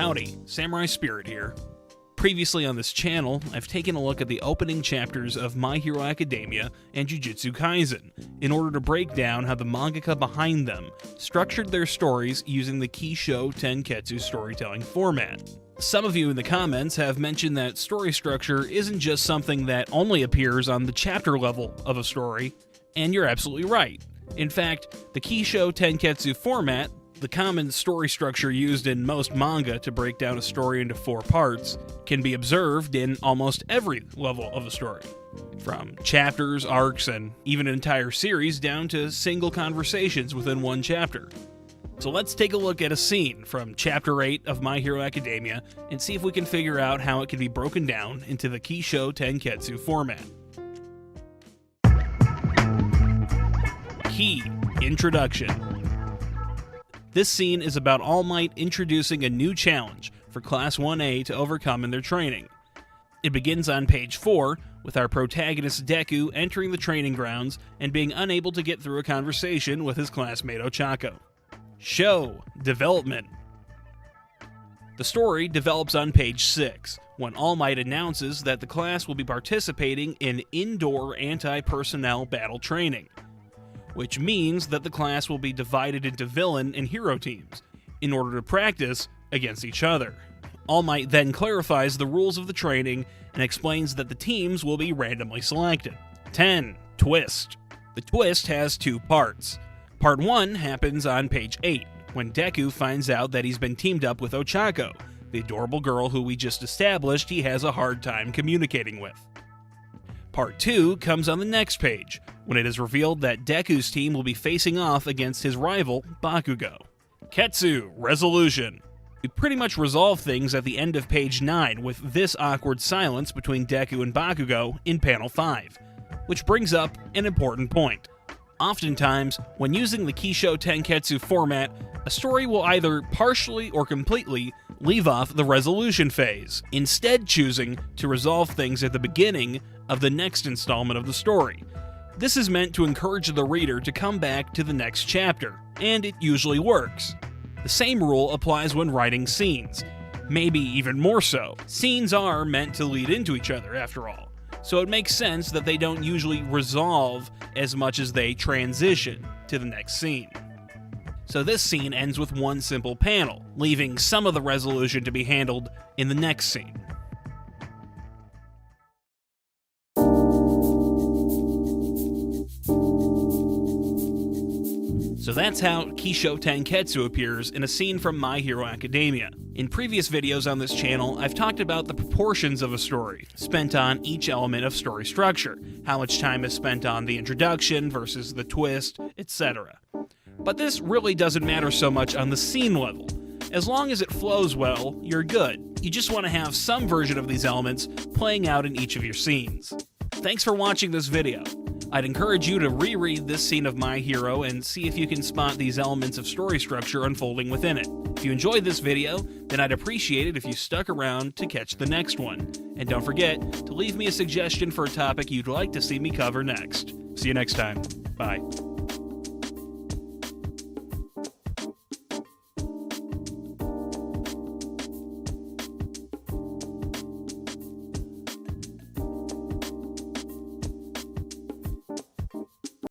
Howdy, Samurai Spirit here. Previously on this channel, I've taken a look at the opening chapters of My Hero Academia and Jujutsu Kaisen in order to break down how the mangaka behind them structured their stories using the Kishōtenketsu storytelling format. Some of you in the comments have mentioned that story structure isn't just something that only appears on the chapter level of a story, and you're absolutely right. In fact, the Kishōtenketsu format, the common story structure used in most manga to break down a story into 4 parts, can be observed in almost every level of a story. From chapters, arcs, and even an entire series down to single conversations within one chapter. So let's take a look at a scene from Chapter 8 of My Hero Academia and see if we can figure out how it can be broken down into the Kishōtenketsu format. Key Introduction. This scene is about All Might introducing a new challenge for Class 1A to overcome in their training. It begins on page 4, with our protagonist Deku entering the training grounds and being unable to get through a conversation with his classmate Ochako. Show Development. The story develops on page 6, when All Might announces that the class will be participating in indoor anti-personnel battle training, which means that the class will be divided into villain and hero teams in order to practice against each other. All Might then clarifies the rules of the training and explains that the teams will be randomly selected. 10. Twist. The twist has 2 parts. Part 1 happens on page 8, when Deku finds out that he's been teamed up with Ochako, the adorable girl who we just established he has a hard time communicating with. Part 2 comes on the next page, when it is revealed that Deku's team will be facing off against his rival, Bakugo. Ketsu Resolution. We pretty much resolve things at the end of page 9 with this awkward silence between Deku and Bakugo in panel 5, which brings up an important point. Oftentimes, when using the Kishōtenketsu format, a story will either partially or completely leave off the resolution phase, instead choosing to resolve things at the beginning of the next installment of the story. This is meant to encourage the reader to come back to the next chapter, and it usually works. The same rule applies when writing scenes, maybe even more so. Scenes are meant to lead into each other, after all, so it makes sense that they don't usually resolve as much as they transition to the next scene. So this scene ends with one simple panel, leaving some of the resolution to be handled in the next scene. So that's how Kishōtenketsu appears in a scene from My Hero Academia. In previous videos on this channel, I've talked about the proportions of a story, spent on each element of story structure, how much time is spent on the introduction versus the twist, etc. But this really doesn't matter so much on the scene level. As long as it flows well, you're good. You just want to have some version of these elements playing out in each of your scenes. Thanks for watching this video. I'd encourage you to reread this scene of My Hero and see if you can spot these elements of story structure unfolding within it. If you enjoyed this video, then I'd appreciate it if you stuck around to catch the next one. And don't forget to leave me a suggestion for a topic you'd like to see me cover next. See you next time. Bye.